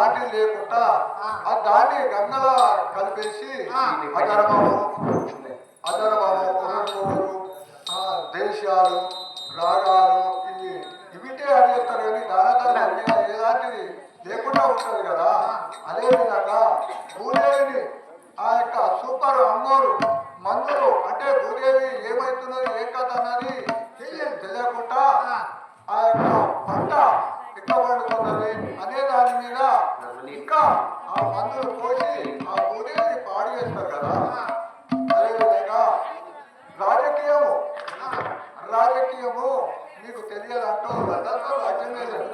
ఎలాంటివి లేకుండా ఆ దాన్ని గంగలో కలిపేసి అధర్మము దేశాలు రాగాలు ఇవి ఇవిటే అడిగేస్తారు కానీ దాన ఎలాంటిది లేకుండా ఉంటుంది కదా. అదేవిధంగా భూదేవిని ఆ యొక్క సూపర్ అమ్మోరు మందులు అంటే భూదేవి ఏమవుతున్నది ఏ కథ అన్నది తెలియకుండా ఆ యొక్క పంట ఎక్క పండుతున్నది అనే దాని మీద ఇంకా ఆ మందులు పోసి ఆ భూదేవిని పాడు చేస్తారు కదా. అదేవిధంగా రాజకీయము మీకు తెలియదంటూ రాజ్యమే లేదు.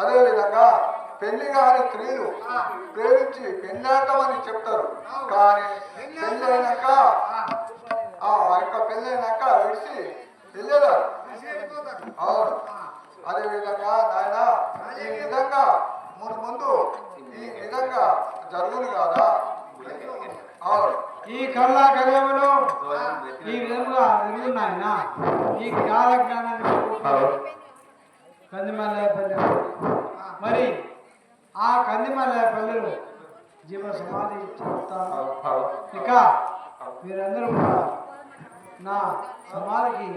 అదేవిధంగా పెళ్లి కాని స్త్రీలు ప్రేమించి పెళ్ళాటమని చెప్తారు కానీ పెళ్ళైనాక ఆ యొక్క పెళ్ళైనాక విడిచి వెళ్ళేదారు. అవును. అదేవిధంగా నాయన ఈ విధంగా ముందు ఈ విధంగా జరుగును కాదా. అవును. ఈ కల్లా గర్యములు ఈ విధంగా ఎదుగున్నాయన ఈ కాల జ్ఞానాన్ని కందిమల్లయ్య పల్లె మరి ఆ కందిమల్లయ్య పల్లెలు జీవ సమాధి చెప్తాను. ఇక మీరందరూ కూడా నా సమాధికి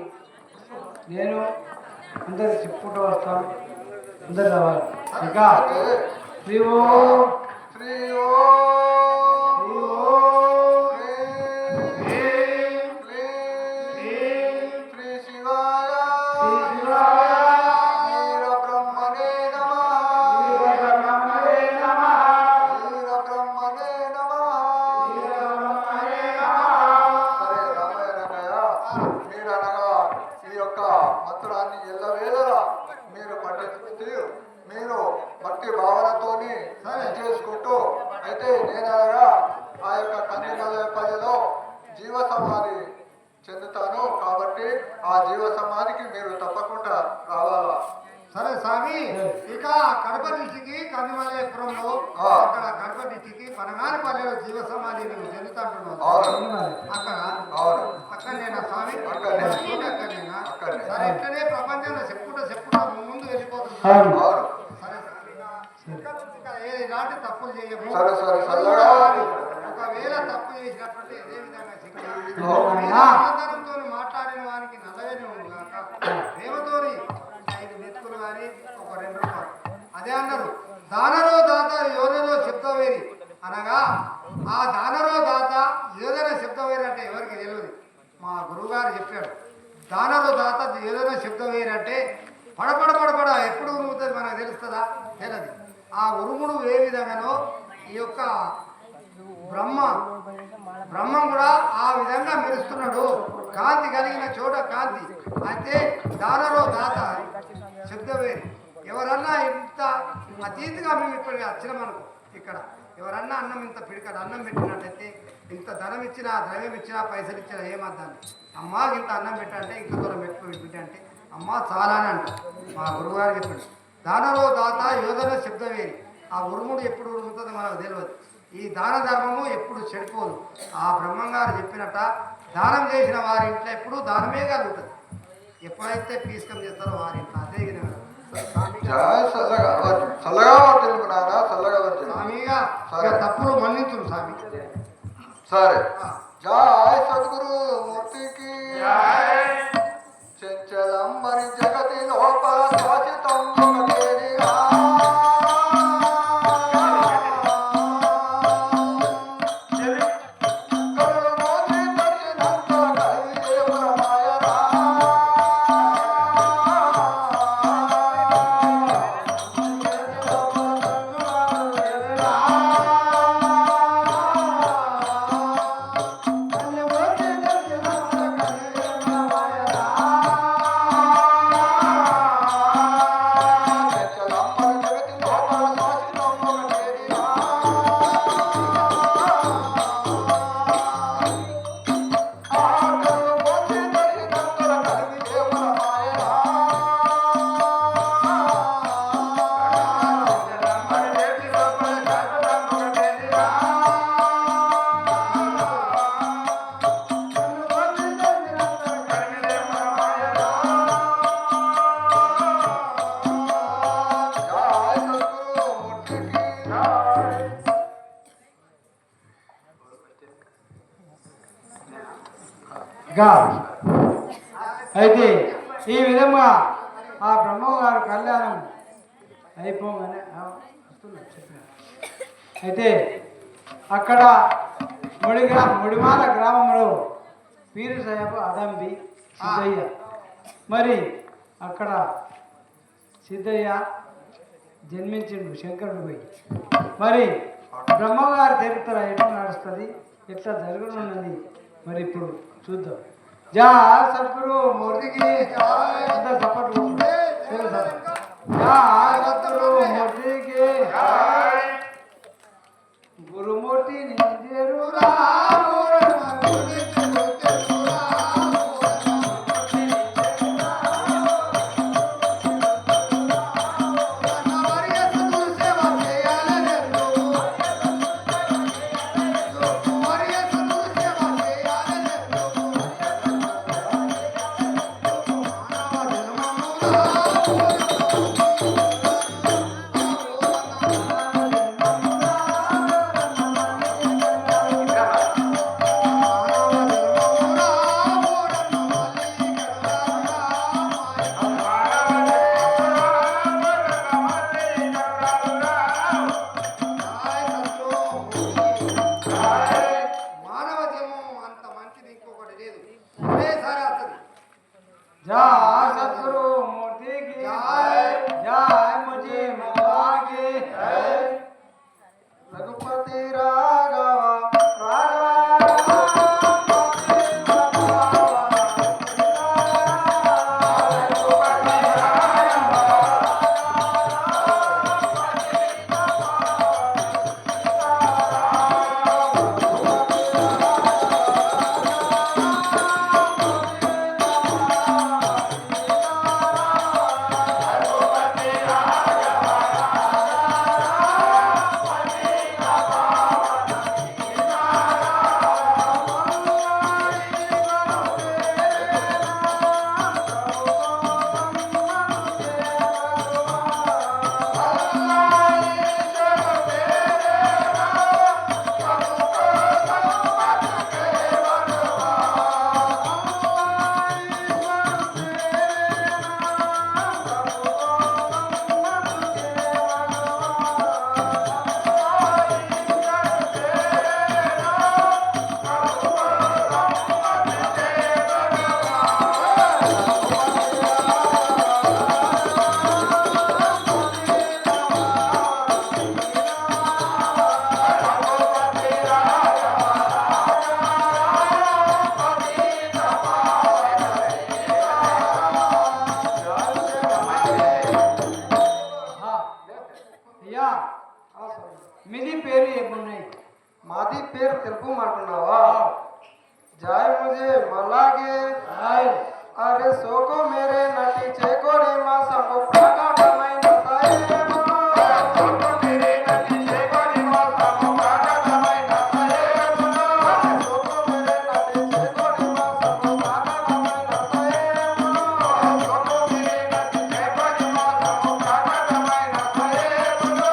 నేను అందరికి చెప్పుకుంటూ వస్తాను. అందరు రావాలి. ఇక శ్రీ ఓ శ్రీ ఓ మీరు భక్తి భావనతోని చేసుకుంటూ అయితే నేనగా ఆ యొక్క కందిమల్లపల్లిలో జీవ సమాధి చెందుతాను కాబట్టి ఆ జీవ సమాధికి మీరు తప్పకుండా రావాలా. సరే స్వామి. ఇక కడప డిస్టికి కందిమల్లపురంలో అక్కడ కడప డిస్టికి పనగానపల్లిలో జీవ సమాధి నువ్వు చెందుతాంటున్నావు అక్కడ. అక్కడ నేనా స్వామి? అక్కడ సరే ఇట్లనే ప్రపంచంలో చెప్పుకుంటా ముందు వెళ్ళిపోతుంది. ఏలాంటి తప్పులు చేయము. ఒకవేళ తప్పు చేసినట్టు అదే విధంగా ఆధారంతో మాట్లాడిన వారికి నల్లగానే ఉంది కాక ప్రేమతోని 5 మెతుకులు కానీ ఒక 2 రూపాయలు అదే అన్నారు. దానరో దాత యోధలో శబ్దవేరి అనగా ఆ దానరో దాత యోధన శబ్దవేరి అంటే ఎవరికి తెలియదు. మా గురువుగారు చెప్పాడు. దానరో దాత యోధన శబ్దవేరి అంటే పడపడ పడపడ ఎప్పుడు ఉరుముతుంది మనకు తెలుస్తుందా? తెలియదు. ఆ ఉరుముడు ఏ విధంగానో ఈ యొక్క బ్రహ్మం కూడా ఆ విధంగా మెరుస్తున్నాడు. కాంతి కలిగిన చోట కాంతి అయితే దానరో దాత శబ్దవేరి. ఎవరన్నా ఇంత అతీతిగా మేము ఇప్పటికీ వచ్చినామనుకో ఇక్కడ ఎవరన్నా అన్నం ఇంత పిడికడ అన్నం పెట్టినట్టయితే ఇంత ధనం ఇచ్చినా ద్రవ్యం ఇచ్చినా పైసలు ఇచ్చినా ఏమద్దాన్ని అమ్మా ఇంత అన్నం పెట్టంటే ఇంత దూరం పెట్టుకుని అంటే అమ్మ చాలా అని అంట. మా గురువుగారు చెప్పాడు. దానరో దాత యోధన శబ్దవేరి. ఆ ఉరుముడు ఎప్పుడు ఉరుముతుందో మనకు తెలియదు. ఈ దాన ధర్మము ఎప్పుడు చెడిపోదు. ఆ బ్రహ్మంగారు చెప్పినట్ట దానం చేసిన వారి ఇంట్లో ఎప్పుడు దానమే కలుగుతుంది. ఎప్పుడైతే పీస్కం చేస్తారో వారి ఇంట్లో అదే విధంగా తప్పులు మన్నించు స్వామి. సరే. జయ సద్గురు మూర్తికి చంచలంబరి జగతి లోపల శాశ్వతం గా అయితే ఈ విధంగా ఆ బ్రహ్మగారు కళ్యాణం అయిపోగానే అయితే అక్కడ ముడిమాల గ్రామంలో పీరు సాహెబ్ అదంబి సిద్ధయ్య మరి అక్కడ సిద్ధయ్య జన్మించిండు శంకరుడు పోయి మరి బ్రహ్మగారి చరిత్ర ఎట్లా నడుస్తుంది ఎట్లా జరగనున్నది మరి ఇప్పుడు చూద్దాం. జా సద్గురు మూర్తికి సపోర్ట్ జా సద్గురు మూర్తికి గురుమూర్తి నిజరురా మీది పేరు ఏమున్నాయి? మాది పేరు తెలుపు అంటున్నావా? జాయ్ ముझे మలాగే అరే సోకో మేరే నటి చేకోని మా సంగో ప్రకటమైన సాయేమో సోకో మేరే నటి చేకోని మా సంగో ప్రకటమైన సాయేమో సోకో మేరే నటి చేకోని మా సంగో ప్రకటమైన సాయేమో సోకో మేరే నటి చేకోని మా సంగో ప్రకటమైన సాయేమో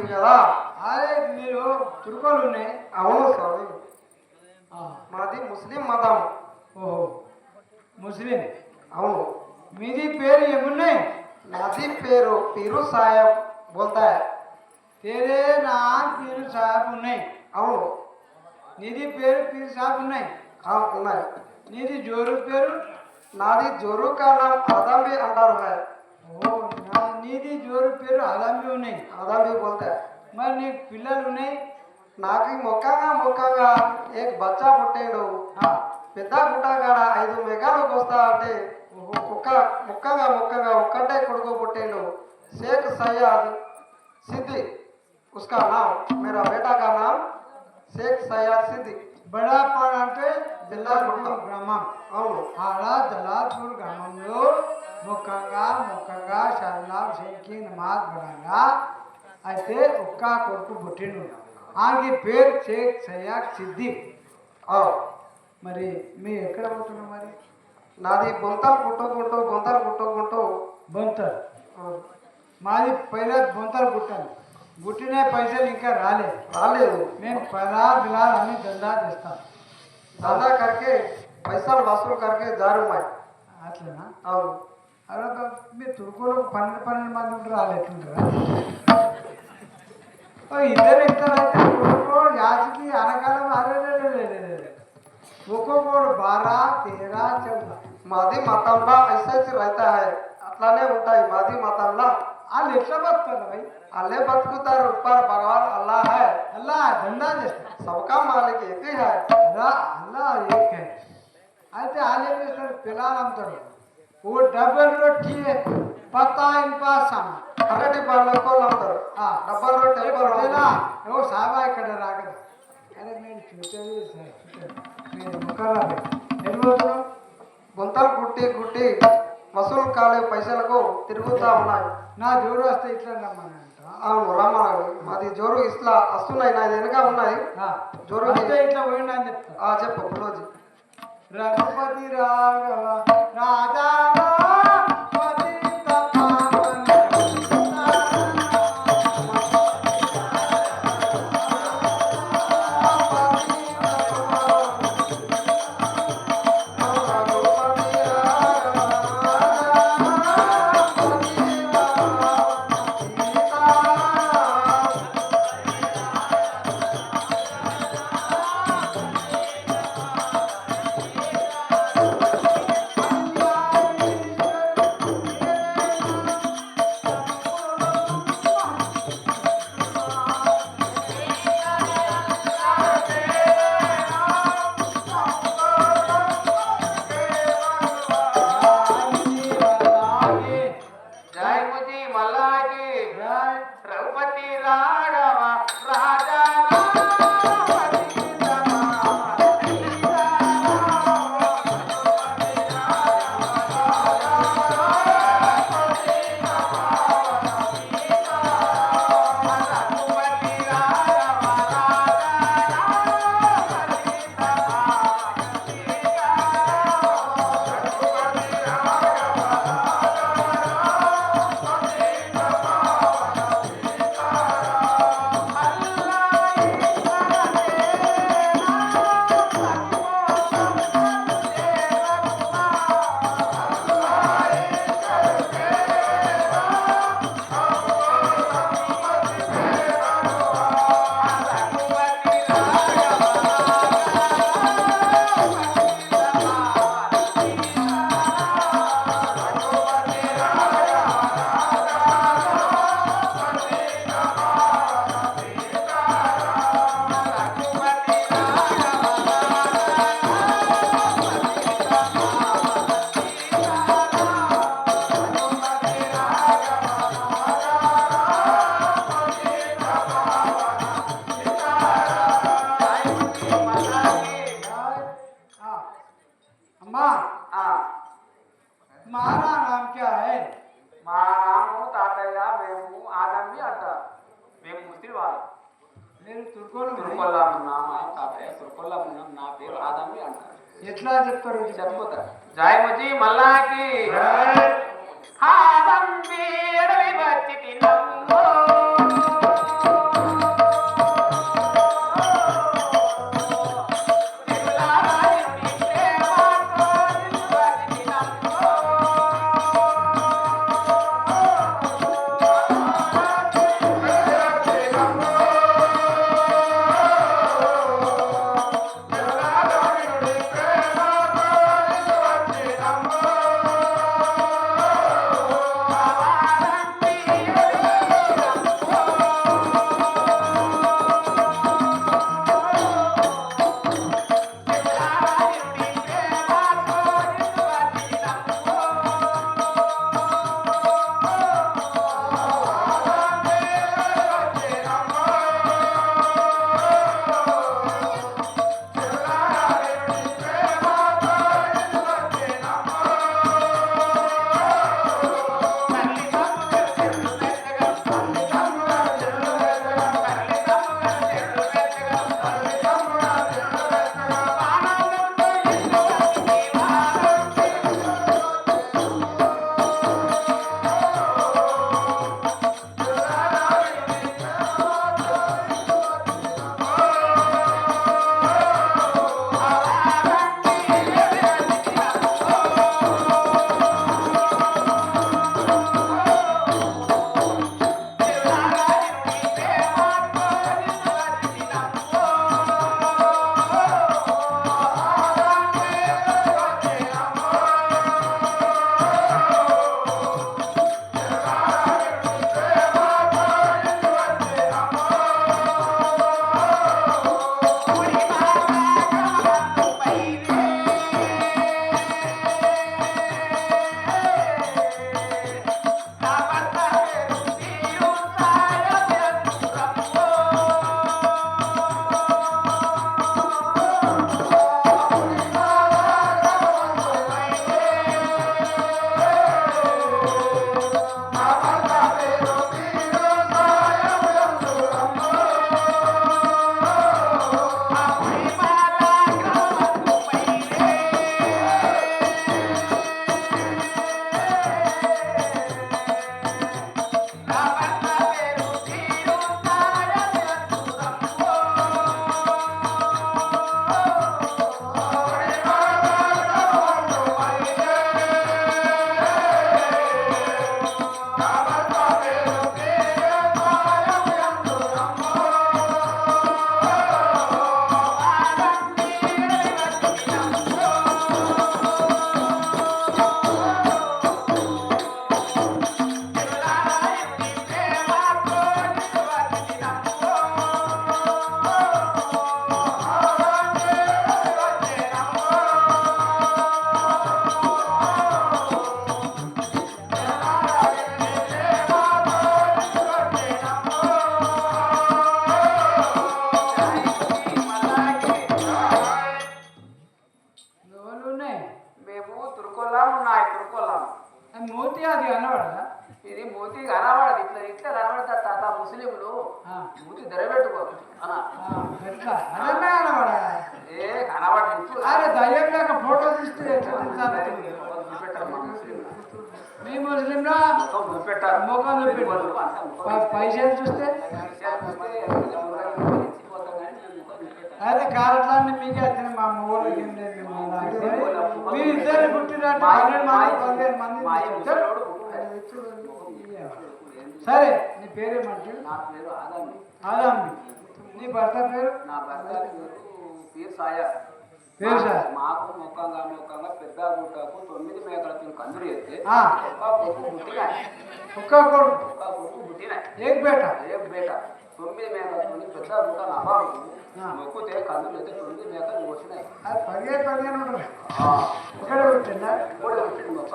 వచ్చింది కదా. అదే మీరు తుర్కోలు ఉన్నాయి. అవును స్వామి, ఆ, మాది ముస్లిం మతం. ఓహో ముస్లిం. అవును. మీది పేరు ఏమున్నాయి? నాది పేరు పీరు సాహెబ్ బోల్తా హై. తేరే నామ్ పీరు సాహెబ్ ఉన్నాయి. అవును. నీది పేరు పీరు సాహెబ్ ఉన్నాయి. ఉన్నాయి. నీది జోరు పేరు? నాది జోరు కా నామ్ ఆదమి అంటారు హై. ఓ నీది జోరు పేరు ఆదాంబి ఉన్నాయి. ఆదమి బోల్తా హై. మరి నీకు పిల్లలు ఉన్నాయి? నాకు మొక్కంగా ఏక్ బచ్చా పుట్టాడు. ఆ, పెద్ద గుట్టగాడ 5 మెగాలకు వస్తా అంటే మొక్కంగా ఒక్కటే కొడుకు పుట్టాడు. शेख सैयद सिद्दी उसका नाम, मेरा बेटा का नाम शेख सैयद सिद्दी. బడాపాడ్ అంటే జల్లాపూర్ జల్లాపూర్ గ్రామం. అవును. ఆడ జల్లాపూర్ గ్రామంలో మొక్కంగా షర్లాం షేఖ్కి నమాజ్ పడంగా అయితే ఒక్క కొడుకు పుట్టిండు. ఆమెకి పేరు షేక్ సయ్యాద్ సిద్దిక్. అవును. మరి మీ ఎక్కడ పుట్టిన మరి? నాది బొంతలు పుట్టుకుంటూ బొంతర్. మాది పైన బొంతలు పుట్టాను. పుట్టిన పైసలు ఇంకా రాలేదు. మేము పరార్ బిలాల్ అన్ని దందా చేస్తాం. దందా करके पैसा वसूल करके जारुमाయి. అట్లనా? అవును. అలా మీ తుర్కోలో 12 మంది ఉంటారు. వాళ్ళు ఎట్లుంటారా? ఇద్దరు అయితే ఒక్కొక్కడు యాసికి అనకాలం ఒక్కొక్కడు 12, 13, 14. మాది మతంలో ఐసేసి रहता है. అట్లానే ఉంటాయి మాది మతంలో. వాళ్ళు ఎట్లా బతుకుతారు భయ్? అల్లే బతుకుతారు. ऊपर भगवान अल्लाह है. అల్లా దందా చేస్తారు. सबका मालिक एक ही है. అల్లా ఏక్ హై. అయితే వాళ్ళు ఏం చేస్తారు? పిల్లలు అమ్ముతారు. ఓ డబ్బల్ రొట్టి పత్తా ఇంపా సామా అరటి పళ్ళకు అమ్ముతారు. డబ్బల్ రొట్టె ఏవో సాబా ఇక్కడ రాగదు. అరే నేను చూసేది మీరు ముఖాలా వెళ్ళిపోతున్నాం. గుంతలు గుట్టి వసూలు కాలే పైసలకు తిరుగుతా ఉన్నాయి. నా జోరు వస్తే ఇట్లా రమ్మని అంట. అవును రమ్మన్నాడు. మాది జోరు ఇట్లా వస్తున్నాయి. నాది వెనుక ఉన్నాయి జోరు. వస్తే ఇట్లా పోయిండు అని చెప్తా. చెప్పు రోజు. రఘుపతి రాఘవ రాజా तुम्हारा नाम क्या है? మా నాన్న తాతయ్య మేము ఆదమ్మి అంటారు. మేము ముస్లిం వాళ్ళం. మీరు తుర్కోలు తుర్కొల్లా ఉన్నాం. మా తాతయ్య తుర్కొల్లా ఉన్నాం. నా పేరు ఆదమ్మి అంటారు. ఎట్లా చెప్తారు? చెప్పుతారు. జాయముజీ మల్లాకి ఆదమ్మి ఎడవి వచ్చి తినమ్మో మోతి అది అనవాడా ఇది మూతి కనబడదు ఇట్లా ఇట్లా కనబడతారు తాత ముస్లింలు మూతి ధరబెట్టుకోరు అన్న ఎట్లా అదన్నా అనవాడా ఏ కనబడదు అరే దయ్యం లేక ఫోటో తీస్తే ఎట్లా తీస్తారు? మీ ముస్లింలా పెట్టారు ముఖం చూపెట్టారు పైసలు చూస్తే అదే కారట్లాన్ని మీకే వచ్చిన మా ఊళ్ళకి మీ ఇద్దరు పుట్టినట్టు 12 మంది సరే నీ పేరేమంటే నా పేరు ఆదామి ఆదామి నీ భర్త పేరు నా భర్త పేరు సాయా పేరు సార్ మాకు మొక్కంగా పెద్ద గుట్టకు 9 మేకలతో కందులు చేస్తే ఆ. ఒక్క కొడుకు పుట్టినాయి ఒక్క కొడుకు ఒక్క కొడుకు పుట్టినాయి ఏక్ బేట ఏ బేట 9 మేకలతో పెద్ద గుట్ట నవ్వాడు మొక్కుతే కందులు అయితే 9 మేకలు వచ్చినాయి అది 15 ఉంటుంది ఇక్కడ పుట్టిందా కూడా పుట్టింది ఒక్క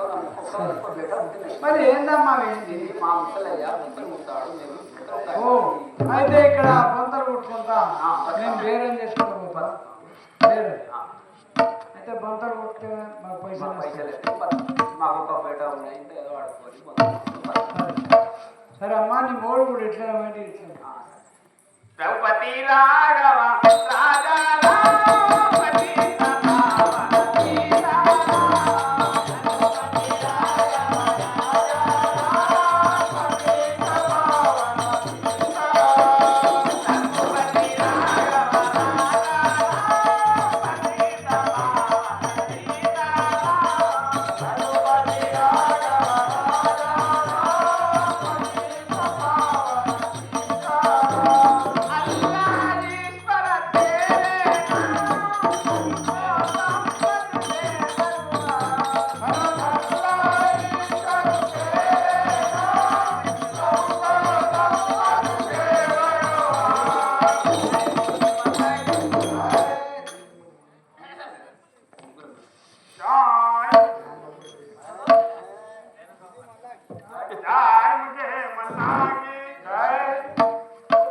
బేట పుట్టినాయి మరి ఏందమ్మా ఏంటి ఇది మా ముసలయ్య ముక్కలు ముట్టాడు మేము ఓ అయితే ఇక్కడ పొంతలు కొట్టుకుంటా మేము బేరం చేసుకుంటూ పోతాం వేరే అయితే బంతలు కొట్టే మాకు పైసలు పైసలు వస్తాయి. మాకు ఒక బేట ఉన్నాయి ఇంకా ఏదో ఆడుకోవాలి సరే అమ్మా నీ మోడు కూడా ఇట్లా ఏంటి ఇట్లా రఘుపతి రాఘవ రాజా రామపతి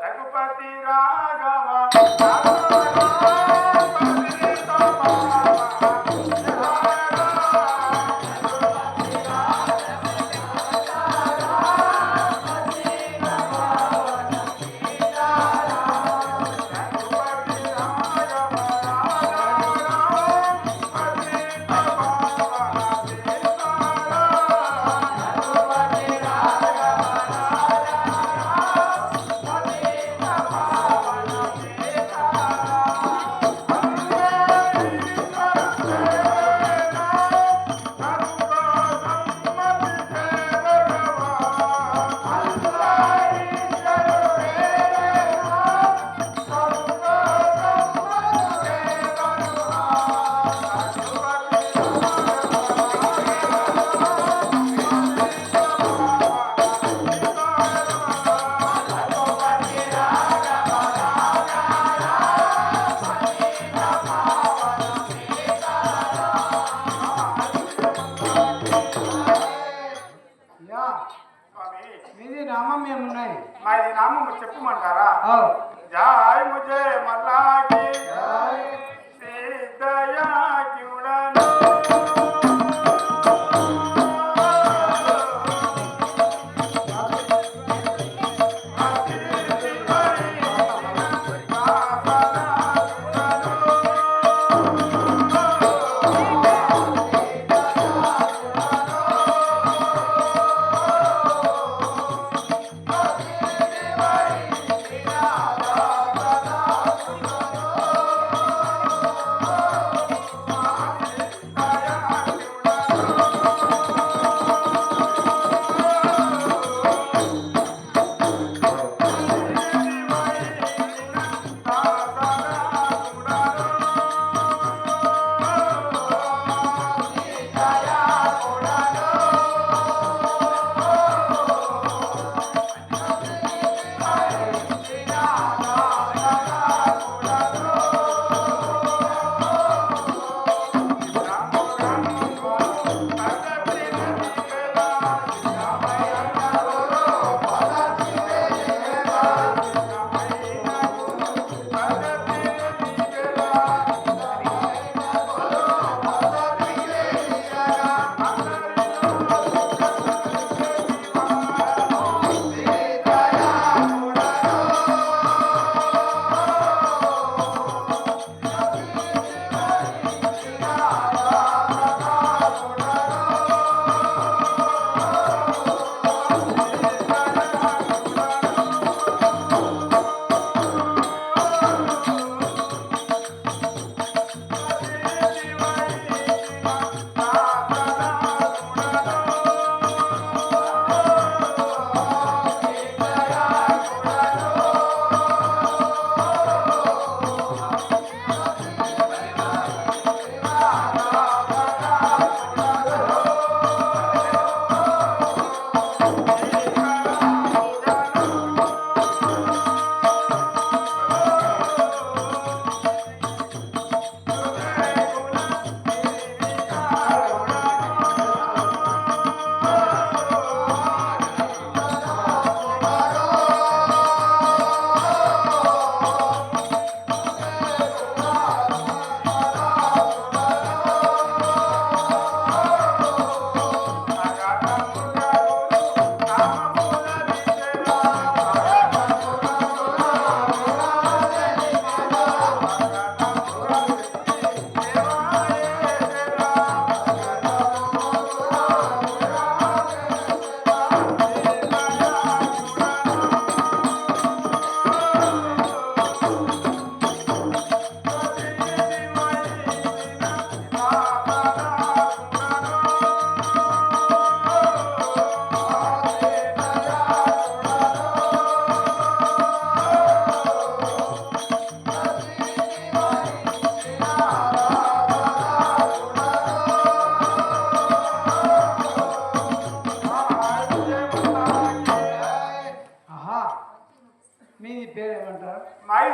రఘుపతి రాఘవ యా మీది నామం ఏమున్నాయి మాది నామం చెప్పమంటారా అవు జాయ్ ముజే మల్లాకి సిద్ధయా క్యూడను ఆ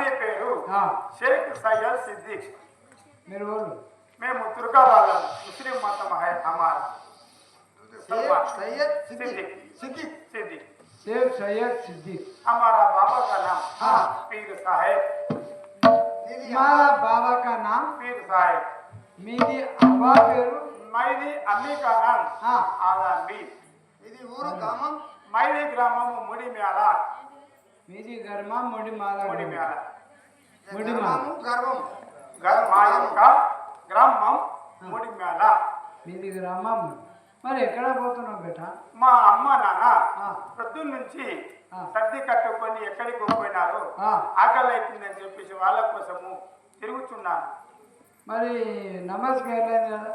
మైదీ పేరు షేక్ సయ్యద్ సిద్దిక్. మీరు వాళ్ళు మేము తుర్కా వాళ్ళం, ముస్లిం మతం హై హమారా. సయ్యద్ सिद्दीक सिद्दीक सिद्दीक शेख सैयद सिद्दीक. हमारा बाबा का नाम पीर साहेब. हमारा बाबा का नाम पीर साहेब. మీది అబ్బా పేరు మైది అమ్మి का नाम आलमी. ఇది ఊరు గ్రామం మైది గ్రామము ముడిమ్యాల. మీది గర్మా ముడిమాల. ముడిమ్యాల గ్రామము గర్వం మా యొక్క గ్రామం ముడిమ్యాల. మీది గ్రామం. మరి ఎక్కడ పోతున్నావు బేట? మా అమ్మ నాన్న పొద్దున్న నుంచి సర్ది కట్టుకొని ఎక్కడికి పోయినారు, ఆకలి అవుతుందని చెప్పేసి వాళ్ళ కోసము తిరుగుతున్నాను. మరి నమాజ్కి వెళ్ళలేదు కదా?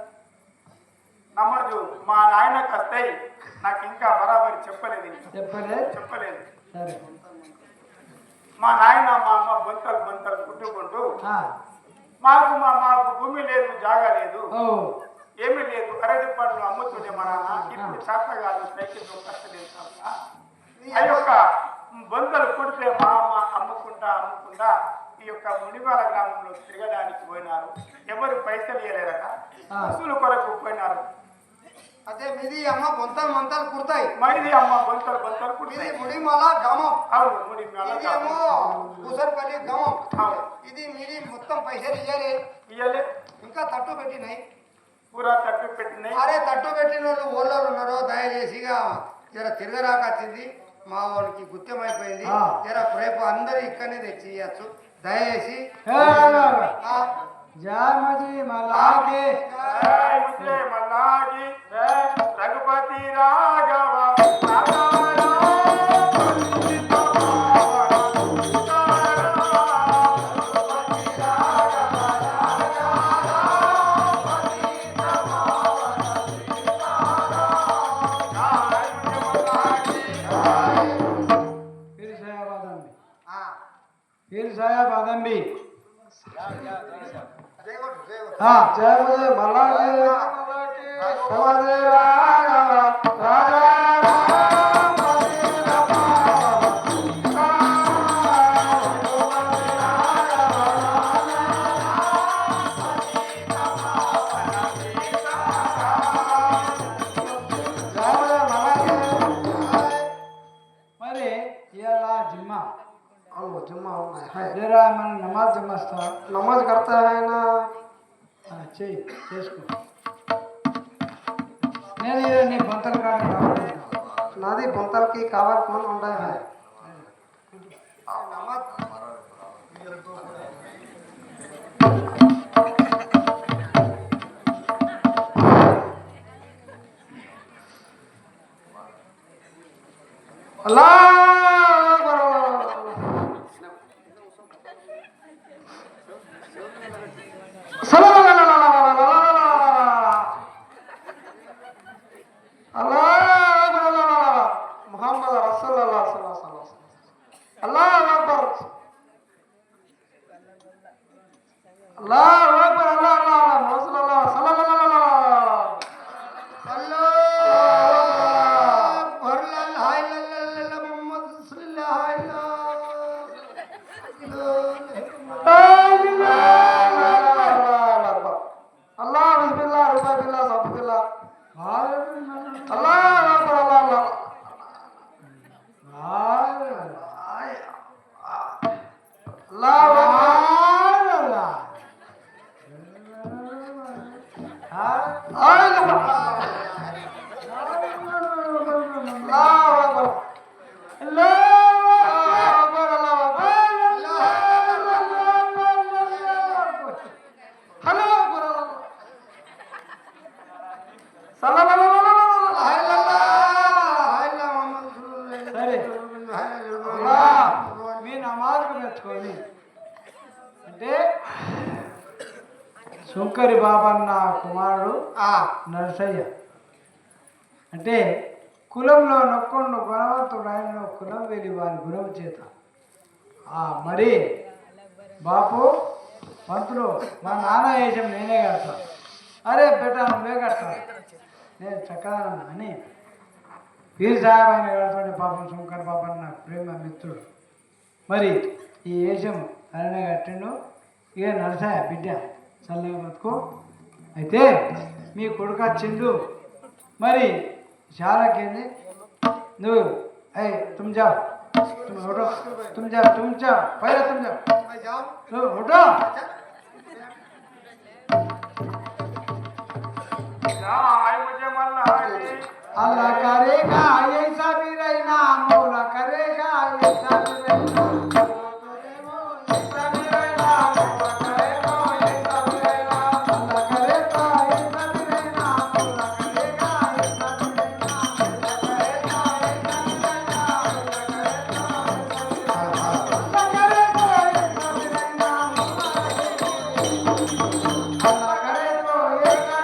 నమాజు మా నాయనకు వస్తాయి, నాకు ఇంకా బరాబరి చెప్పలేదు. చెప్పలేదు. సరే. మా నాయన మా అమ్మ బొంతలు బొంతలు కుట్టుకుంటూ మాకు భూమి లేదు, జాగా లేదు, ఏమీ లేదు. అరటి పండ్లు అమ్ముతుండే మా నాన్న. ఇప్పుడు చేత కాదు, సైకిల్ కష్టలేదు. ఆ యొక్క బొంతలు కుడితే మా అమ్మ అమ్ముకుంటా ఈ యొక్క మునివాల గ్రామంలో తిరగడానికి పోయినారు. ఎవరు పైసలు ఇవ్వలేరట, వసూలు కొరకు పోయినారు. అదే మీది అమ్మ బొంతలు మంతలు కుడతాయి. మైది అమ్మ బొంతలు బొంతలు కుడతాయి. ముడిమాల గమం. అవును, ముడిమాల కూసరిపల్లి గమం. ఇది మీది మొత్తం పైసలు ఇయ్యలే, ఇంకా తట్టు పెట్టినాయి. పూరా తట్టు పెట్టినాయి. అరే తట్టు పెట్టిన వాళ్ళు ఊళ్ళో ఉన్నారో దయచేసిగా జర తిరగరాక వచ్చింది, మా వాళ్ళకి గుత్యమైపోయింది. జర రేపు అందరు ఇక్కడనే తెచ్చి ఇవ్వచ్చు దయచేసి. రఘుపతి రాఘవ पीर साहब आदमी जय मुझे मला మరి ఇలా జిమ్మా जुम्मा जरा मन नमाज जमास्ता नमाज करता है ना చేసుకో. నేను నీ బొంతలు కాదు నాది బొంతలకి కావాలి మన ఉండాలి. అల్లా మీ నమాజ్కు మెచ్చుకొని అంటే శంకరి బాబన్న కుమారుడు నరసయ్య అంటే కులంలో నొక్కొండు గుణవంతుడు ఆయన కులం వెళ్ళి వారి గుణం చేత మరి బాపు పంతులు మా నాన్న వేషం నేనే కడతాను. అరే బేటా నువ్వే కడతాను, నేను చక్కగా అని పీర్ సాహెబ్ ఆయన కడతాడు. పాపం శంకర్ బాబన్న ప్రేమ మిత్రుడు. మరి ఈ వేషం అలానే కట్టిండు. ఇక నరసాయ బిడ్డ చల్లగా బతుకు. అయితే మీ కొడుకు వచ్చిండు మరి చాలాకేంది నువ్వు అయ్యి तुम जाओ तुम उठो तुम जाओ पहले तुम जाओ मैं जाऊं तुम उठो आई मुझे मल्ला की अल्लाह करेगा ऐसा भी रहना मौला करेगा ऐसा भी रहना ऐसा भी रहना मौला करेगा ऐसा भी रहना अल्लाह करेगा ऐसा भी रहना मौला करेगा ऐसा भी रहना अल्लाह करेगा ऐसा भी रहना मौला करेगा ऐसा भी रहना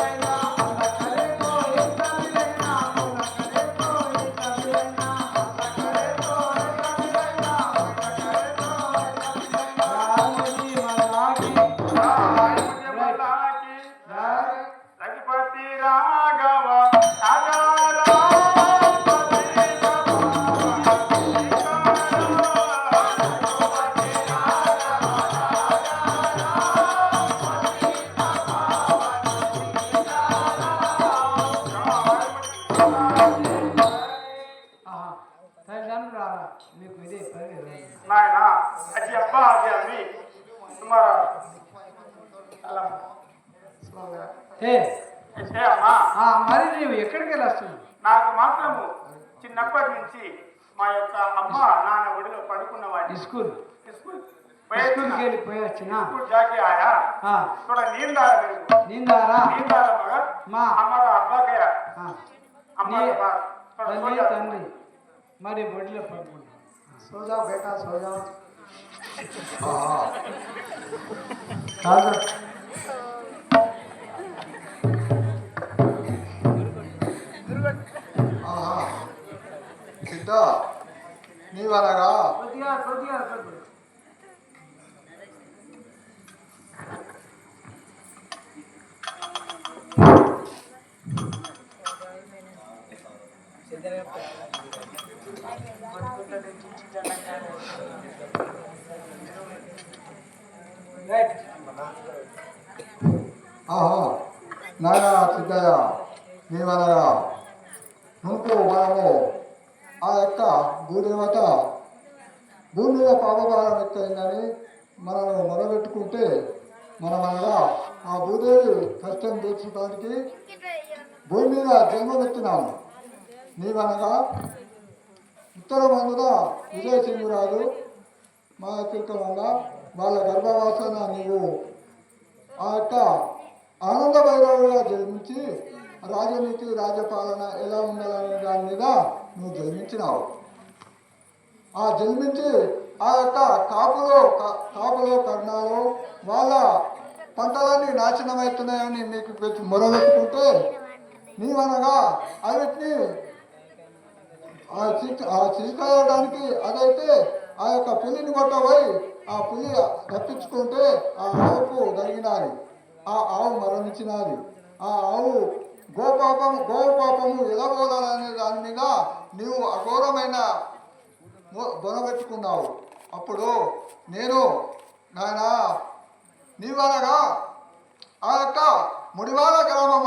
अल्लाह करेगा ऐसा भी रहना मौला आई मुझे मल्ला की रघुपति राघव तल्लीदंड्रुలు రారా మీకు ఇదే పని नायना अजी अब्बा अजी अम्मी तुम्हारा अल्लाह ఏ ऐसे अम्मा మరి నీవు ఎక్కడికి వెళ్ళొస్తున్నావు నాకు మాత్రము చిన్నప్పటి నుంచి మా యొక్క అమ్మ నాన్న ఒడిలో పడుకున్నవాడిని స్కూల్ स्कूल స్కూల్కి వెళ్ళిపోయి వచ్చినా स्कूल जाके आया थोड़ा नींद आया मेरे को నిందారా नींद आया मगर माँ। हमारा अब्बा गया अम्मा के पास थोड़ा सो తల్లి जाता తండ్రి మరి బొడిలో పడుకుంటా सो जाओ बेटा सो जाओ కాదు సిద్ధ నీవనగా కొద్దిగా కొద్దిగా కొద్దిగా రైట్ నాయన సిద్ధయ్య నీవనగా నువ్వు మనము ఆ యొక్క భూదేవత భూమి మీద పాపభారం ఎత్తైందని మనము మొదలుపెట్టుకుంటే మనమనగా ఆ భూదేవి కష్టం తీర్చడానికి భూమి మీద జన్మమెత్తినాము. నీవనగా ఉత్తర మందున విజయసింగురాజు మా తీర్థంగా వాళ్ళ గర్భవాసన నీవు ఆ యొక్క ఆనంద భైరవుగా జన్మించి రాజనీతి రాజపాలన ఎలా ఉండాలనే దాని మీద నువ్వు జన్మించినావు. ఆ జన్మించి ఆ యొక్క కాపులో కర్ణాలు వాళ్ళ పంటలన్నీ నాశనం అవుతున్నాయని మీకు మొరబెట్టుకుంటే నీవనగా అవిటిని తీసుకెళ్ళడానికి అదైతే ఆ యొక్క పులిని కొట్టబోయి ఆ పులి రప్పించుకుంటే ఆ ఆవుకు కలిగినది, ఆ ఆవు మరణించినది. ఆ ఆవు గోపాపము ఎలా పోదాలనే దాని మీద నీవు అఘోరమైన బొనబెట్టుకున్నావు. అప్పుడు నేను నాయన నీవనగా ఆ యొక్క ముడివాల గ్రామం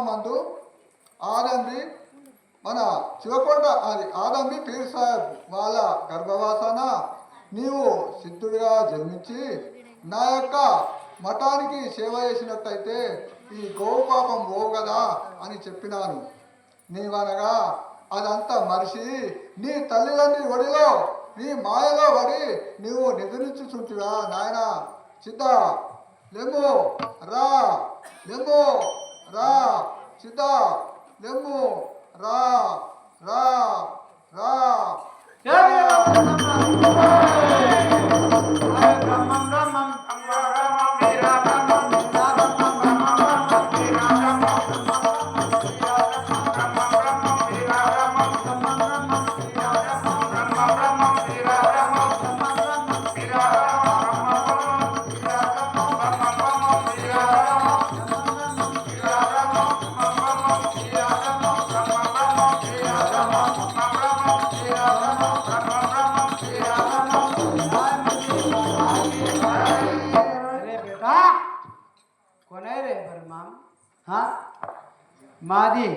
మందు ఆదంబి మన శివకొండ అది ఆదంబి పీర్ సాహెబ్ వాళ్ళ గర్భవాసన నీవు సిద్ధుడిగా జన్మించి నా యొక్క మఠానికి సేవ చేసినట్టయితే ఈ గోవు పాపం పోవు కదా అని చెప్పినాను. నీవనగా అదంతా మరిచి నీ తల్లిదండ్రి ఒడిలో నీ మాయలో పడి నీవు నిద్రించుచుంటివా నాయన సిద్ధ లెమ్ము రా లెమ్ము రా సిద్ధ లెమ్ము రా రా రా Ram ఆ? మాది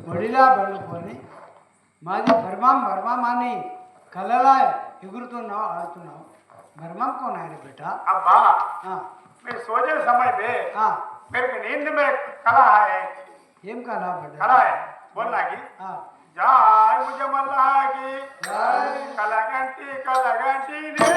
ఒడిలా బండుకొని మాది బర్మాం అని కళ్ళలా ఎగురుతున్నావు ఆడుతున్నావు बर्मा कौन है रे बेटा? अब्बा हाँ मैं सोचे समय पे हाँ मेरे को नींद में कला है एम कला बेटा कला है बोलना की हाँ जाय मुझे मल्ला की कला घंटी ने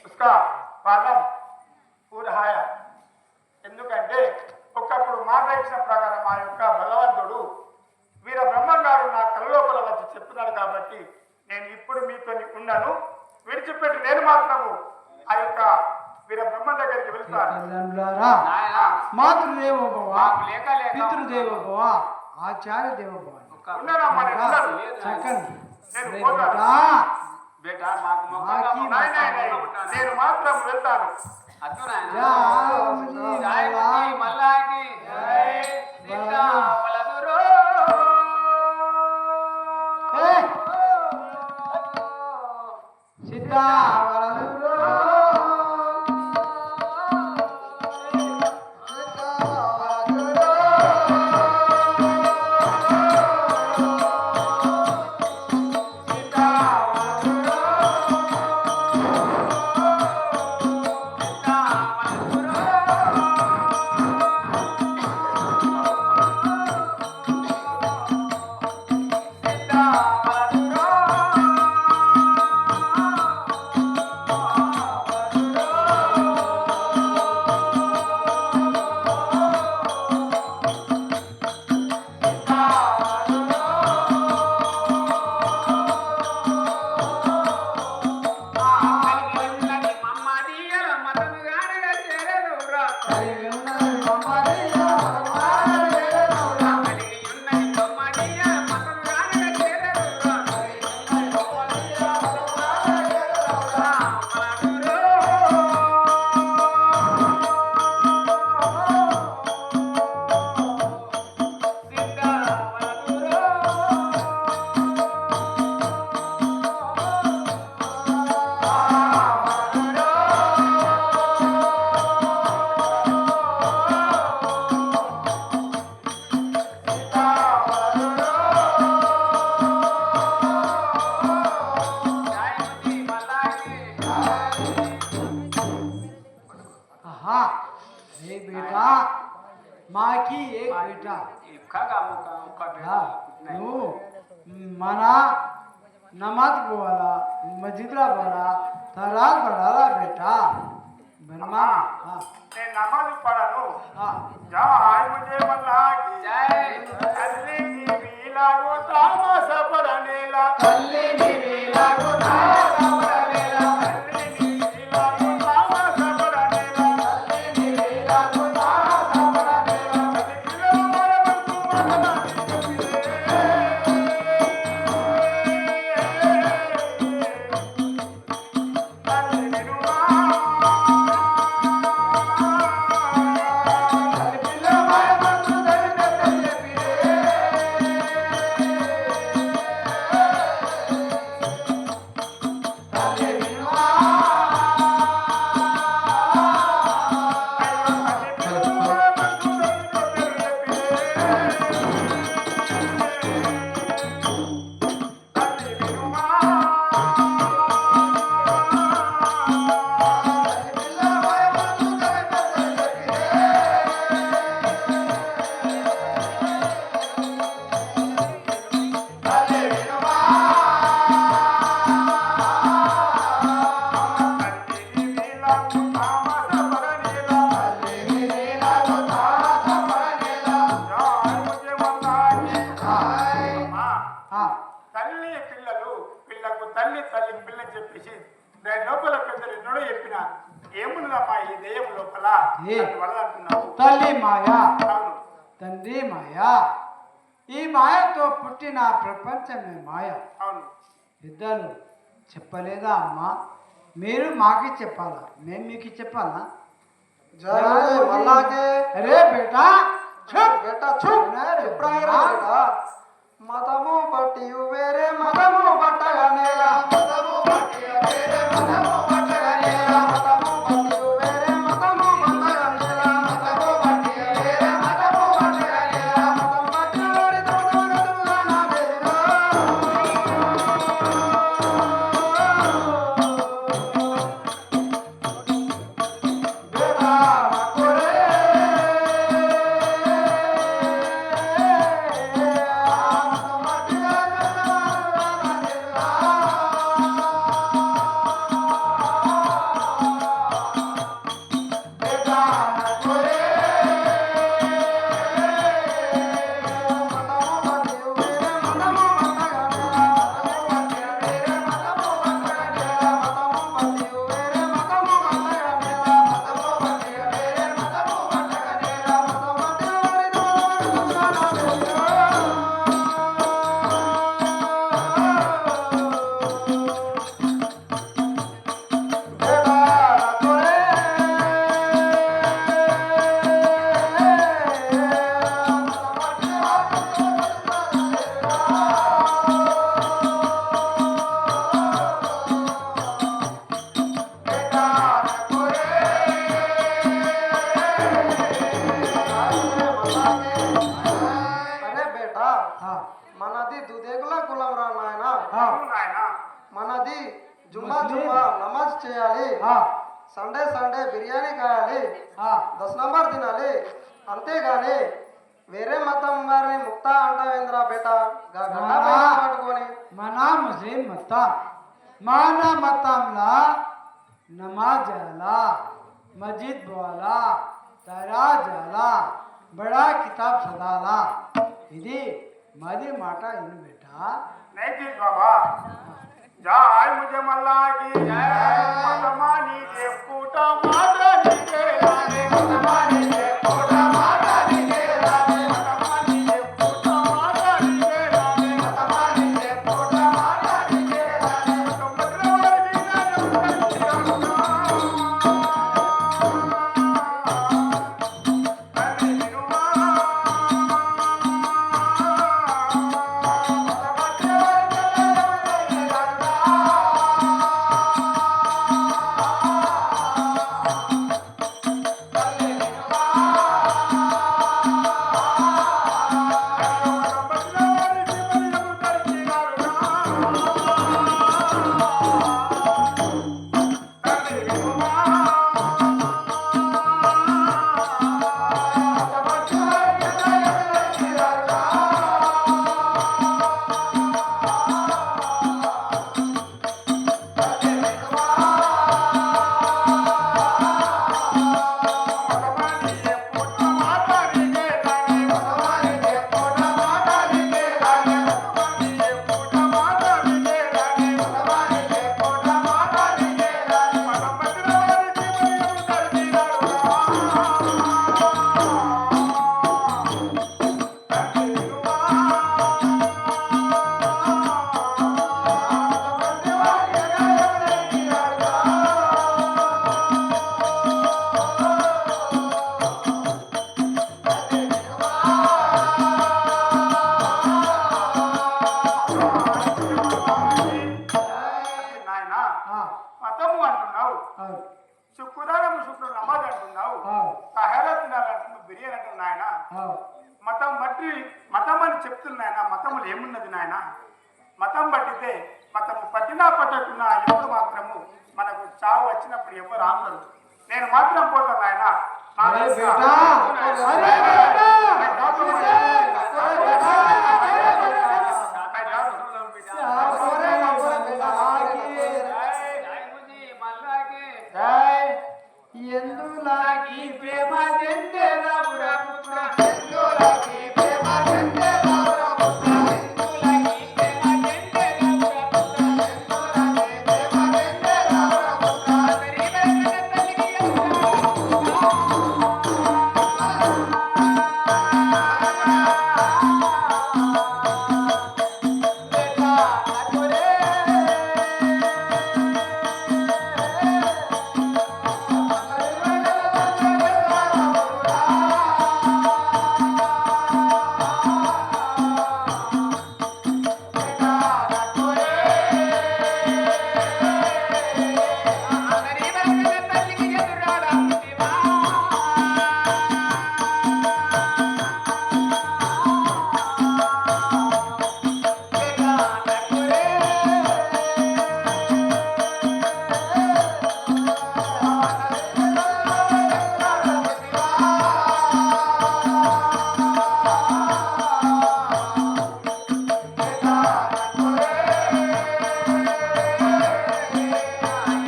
उसका పాదం ఊరహాయ ఎందుకంటే ఒకప్పుడు మాట ఇచ్చిన ప్రకారం ఆ యొక్క భగవంతుడు వీర బ్రహ్మం గారు నా కలలోపల వచ్చి చెప్తున్నాడు కాబట్టి నేను ఇప్పుడు మీతో ఉన్నాను విడిచిపెట్టి నేను మాత్రము ఆ యొక్క వీర బ్రహ్మం దగ్గరికి వెళ్తాను మాతృదేవో భవ మాకు లేక లేక పితృదేవో భవ ఆచార్య దేవో భవ ఉన్నారమ్మా, నేను ఉన్నాను. చక్కని నేను రే పోతాను. బేటా, బేటా మాకు మొక్కగా మాకి నాయ్ నాయ్ నాయ్. నేను మాత్రం వెళ్తాను. జాముని మల్లా, ఏ, సీతావరదురో, आहा, रे बेटा माकी एक बेटा हाँ, नु मना नमाज बोला मस्जिदला बोला तराज बढ़ाला बेटा बनमा हाँ నేను నమాజ్ పడను. हाँ జై ముజే మల్లా కి జై. తల్లి నీలాగో తామస పడనేలా, तल्ली नीलागो तारा बड़ेला తల్లి నీలాగో తామస పడనేలా, तल्ली नीलागो तारा बड़ेला పిల్లల మనకు మననాని తల్లి నిరుమా పిల్ల మాయ మనసు దరిద్ర చెప్పిరే తల్లి వినుమా పిల్ల మాయ మనసు దరిద్ర చెప్పిరే తల్లి వినుమా తల్లి నీలాగో తారా బడేలా హాయ్ हाँ తల్లి పిల్లలు పిల్లకు తల్లి తల్లి పిల్ల చెప్పేసి దాని లోపల పెద్దలు ఎన్నడో చెప్పిన ఏమున్నదమ్మా ఈ దెయ్యం లోపల ఏ? వల్ల అంటున్నావు. తల్లి మాయా అవును. తండ్రి మాయా ఈ మాయతో పుట్టిన ప్రపంచమే మాయ అవును. పెద్దలు చెప్పలేదా అమ్మా మీరు మాకి చెప్పాలా మేము మీకు చెప్పాలా జై మల్లాకే అరే బేటా చుప్ బేటా చూప్ ఎప్పుడైనా బేటా మతము బట్టి వేరే మతము బట్టగా నేల మతము బట్టి వేరే మతము బట్టగా నేల మతము బట్టి వేరే మతము బట్టగా నేల మతము బట్టి వేరే మతము బట్టగా నేల మతం బట్టి వేరే తమతమగతుగా నా బెదిరో బేటా మకురే మతం బట్టి వేరే సండే సండే బిర్యానీ కావాలి 10 నంబర్ తినాలి అంతేగాని వేరే మతం వారిని ముక్తా అంటావేంద్రా బేట పట్టుకొని మన ముస్లిం మతం మన మతంలా నమాజ్ అలా మస్జిద్ పోవాలా తరాజ్ అలా బడా కితాబ్ చదవాలా ఇది మాది మాట ఇను బేట नहीं बाबा जाय मुझे मल्ला की जय मतमानी के फूटा माता नी के लाने मतमानी के फूटा माता नी के लाने मतमानी के फूटा माता नी के लाने मतमानी के फूटा माता नी के लाने तो मतलब की ना మతము అంటున్నావు, శుక్రవారం శుక్రుడు నమాజ్ అంటున్నావు, సహారా తినాలంటున్నావు, బిర్యానీ అంటున్నావు నాయన. మతం బట్టి మతం అని చెప్తున్నాయన, మతములు ఏమున్నది నాయన? మతం పట్టితే మతము పట్టినా పట్టకున్నా ఎప్పుడు మాత్రము మనకు చావు వచ్చినప్పుడు ఎవరు ఆందరు. నేను మాత్రం పోతాను నాయన. ఎందులాగి ప్రేమ చెందేరా పుత్ర ఎందులాగి ప్రేమ చెందేరా పుత్ర ఎందులాగి ప్రేమ చెందేరా పుత్ర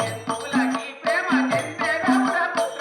ఎందులాగి ప్రేమ చెందేరా పుత్ర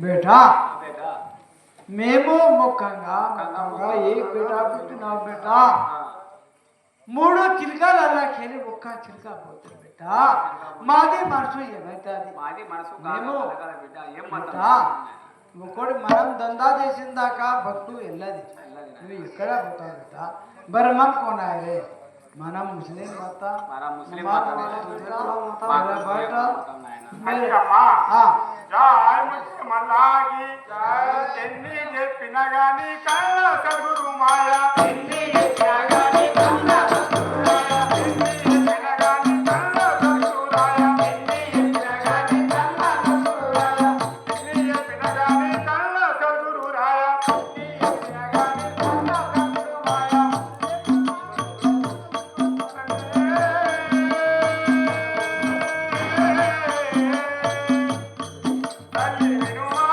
बेटा మేము ముఖంగా ముఖంగా ఏ బేటా పుట్టినావు బేటా మూడు చిలకలకి ఒక్క చిలక పోతుంది బిడ్డ. మాది మనసు ఏమైతుంది? మాది మనసు మేము కాదు బిడ్డ. ఏం బిడ్డ, మాట్లాడుతున్నావు? ఇంకోటి మనం దందా చేసిన దాకా భక్తు వెళ్ళదు. నువ్వు ఎక్కడ పోతావు బిడ్డ? బర్మన్ కొనాయరే మనం ముస్లిం మత మన ముస్లిం నమాజ్ మతం వాలా లేదు. దుర్గా మత మాకు వాలా ముస్లిం బయట మతం నాయన. మేరే- అమ్మా ఆ, జాయ్ ముఖ్య మల్లాగి ఎన్ని చెప్పిన గాని కళ్ళ సద్గురు మాయ ఎన్ని చెప్పిన గాని కళ్ళ సద్గురు రాయ ఎన్ని చెప్పిన గాని కళ్ళ సద్గురు రాయ ఎన్ని చెప్పిన గాని కళ్ళ సద్గురు రాయ ఎన్ని చెప్పిన గాని కళ్ళ సద్గురు రాయ ఎన్ని చెప్పిన గాని కళ్ళ సద్గురు మాయ తల్లి వినుమా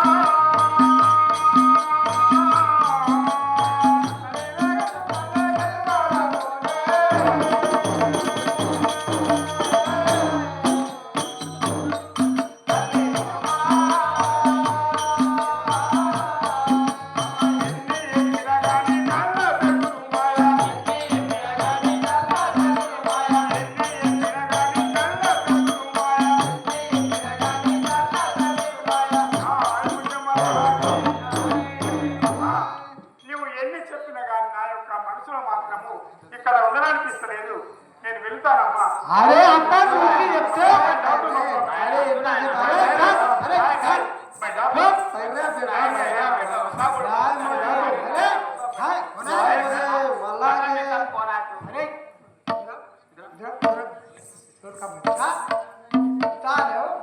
నువ్వు ఎన్ని చెప్పినా కానీ నా యొక్క మనసులో మాత్రము ఇక్కడ ఉండడానికి ఇస్తలేదు. నేను వెళ్తానమ్మా. అరే అక్క నువ్వు చెప్తే అరే ఎంత చెప్పు? అరే అరే అరే సైరే బేటా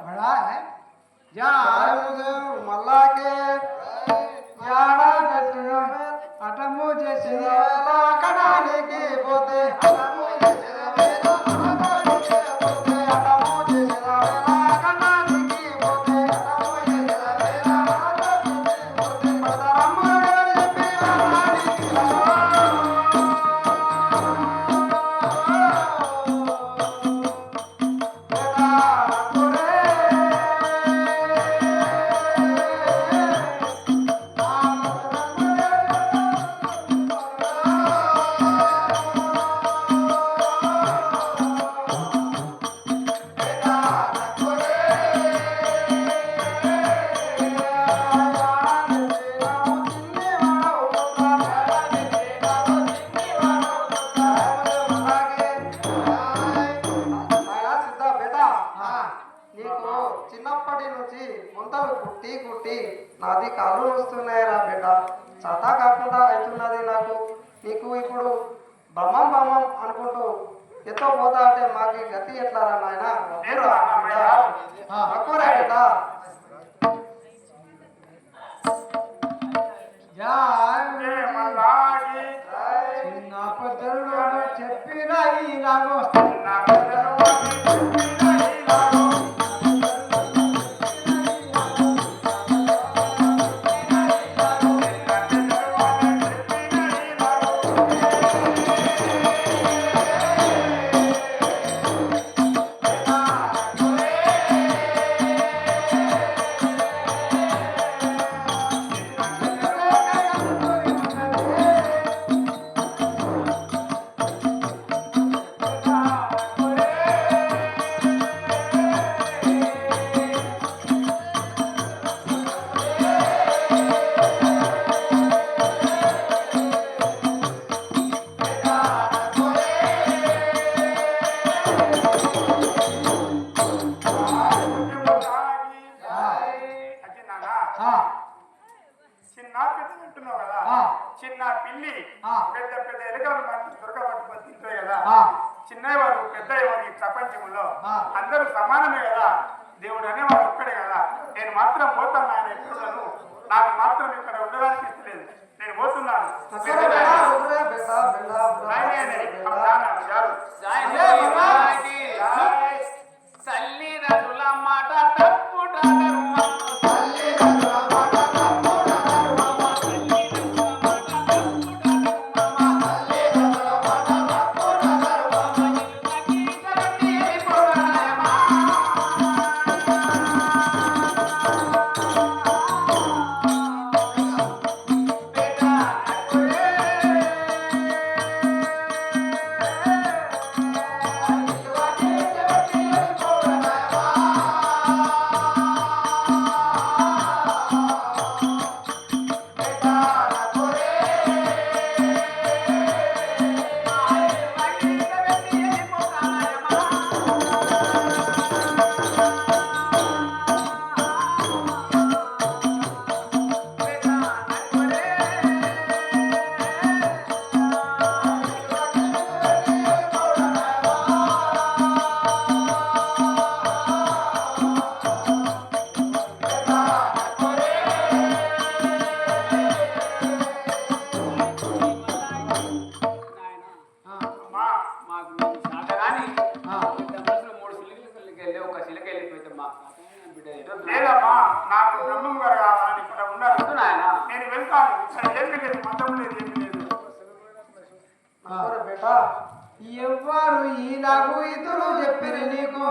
बड़ा है जा మళ్ళా के याड़ा जतनो अटमो जैसे వేళ కడానికి పోతే అటము చేసిన వేళ అటము చేసిన పోతే అటము చేసిన వేళ కడానికి పోతే అటము చేసిన వేళ అటము చేసిన పోతే పదరమ్మ చెప్పి నీకు చిన్నప్పటి నుంచి ముంతలు కుట్టి కుట్టి నాది కాళ్ళు వస్తున్నాయిరా బిడ్డ చతా కాకుండా అవుతున్నది నాకు నీకు ఇప్పుడు బమ్మం బమ్మం అనుకుంటూ ఎత్తో పోతా అంటే మాకు ఈ గతి ఎట్లారా నాయన తక్కువరా బిడ్డ जा మల్లాగి చిన్న పెద్దలు చెప్పినా ఇలాగో నా పెద్దలు చెప్పిన ఈలాగో చిన్న పెద్ద అంటున్నావు కదా ఆ. చిన్న పిల్లి ఆ. పెద్ద పెద్ద ఎలుకలు మనకి దొరకబట్టుకొని తింటాయి కదా ఆ. చిన్నయ్య వారు పెద్దయ్య వారు ఈ ప్రపంచంలో ఆ. అందరూ సమానమే కదా దేవుడు అనేవాడు ఒక్కడే కదా నేను మాత్రం పోతాను ఆయన ఎప్పుడున్నాను నాకు మాత్రం ఇక్కడ ఉండడానికి ఇస్తలేదు నేను పోతున్నాను తల్లి రంగుల మాట తప్పుట ధర్మం. ఆ నాకు బ్రహ్మం గారు కావాలని ఇక్కడ ఉన్నారు వద్దు నాయనా. నేను వెళ్తాను ఇక్కడ ఏమీ లేదు మతం లేదు ఏమీ లేదు సరే బేటా ఎవ్వరు ఈలాగు ఇతరులు చెప్పిన నీకు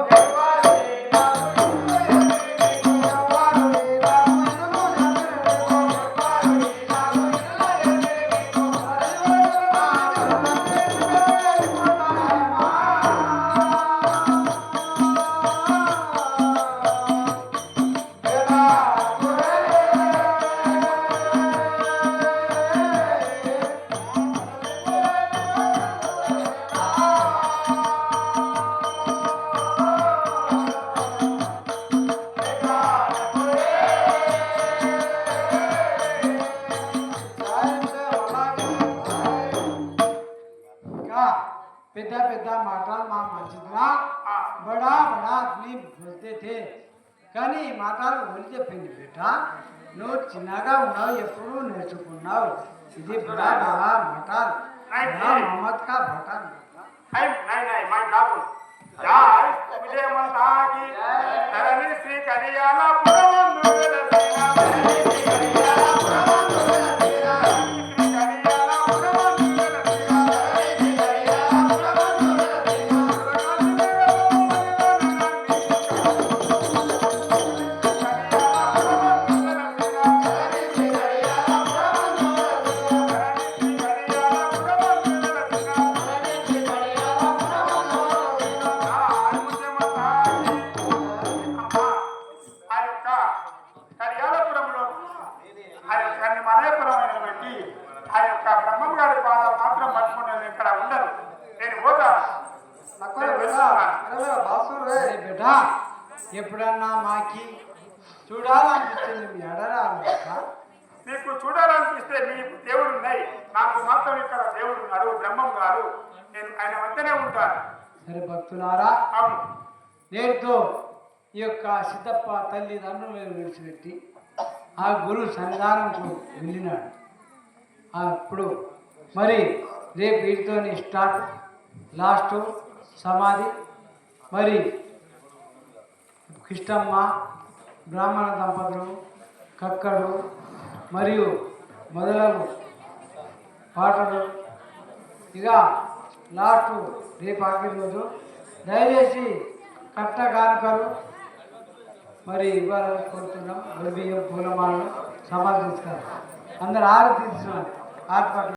ఇంకా పెద్ద పెద్ద మాటలు మా మంచిదిగా బడా బడా ఆద్మీ బోల్తే थे కానీ ఈ మాటలు ఎవరు చెప్పింది బేట నువ్వు చిన్నగా ఉన్నావు ఎప్పుడు నేర్చుకున్నావు ఇది బడా బడా మాటలు మహమ్మద్ కా భటన్ नहीं मैं काबू जय विजय माता की धरणी श्री करियाला पुरवंदु वेलसीना श्री करियाला पुरवंदु वेलसीना श्री करियाला पुरवंदु वेलसीना श्री करियाला पुरवंदु वेलसीना ఆ యొక్క బ్రహ్మం గారి పాదాలు మాత్రం పట్టుకుని ఇక్కడ ఉండరు నేను పోతా బాసురు రే అరే బేట ఎప్పుడన్నా మాకి చూడాలనిపించింది మీ ఎడరాలి మీకు చూడాలనిపిస్తే మీకు దేవుడు ఉన్నాయి నాకు మాత్రం ఇక్కడ దేవుడు ఉన్నాడు బ్రహ్మం గారు నేను ఆయన వద్దనే ఉంటాను సరే భక్తులారా అవును నేటితో ఈ యొక్క సిద్ధప్ప తల్లిదండ్రులను విడిచిపెట్టి ఆ గురు సన్నిధానంకు వెళ్ళినాడు అప్పుడు మరి రేపు వీటితోని స్టార్ట్ లాస్ట్ సమాధి మరి కృష్ణమ్మ బ్రాహ్మణ దంపతులు కక్కడు మరియు మొదలగు పాటలు ఇక లాస్ట్ రేపు ఆఖరి రోజు దయచేసి కట్ట కానుకలు మరి ఇవ్వాలని కోరుతున్నాం బియ్యం పూలమాలను సమర్పిస్తారు అందరు ఆరు తీర్చున్నారు ఆరు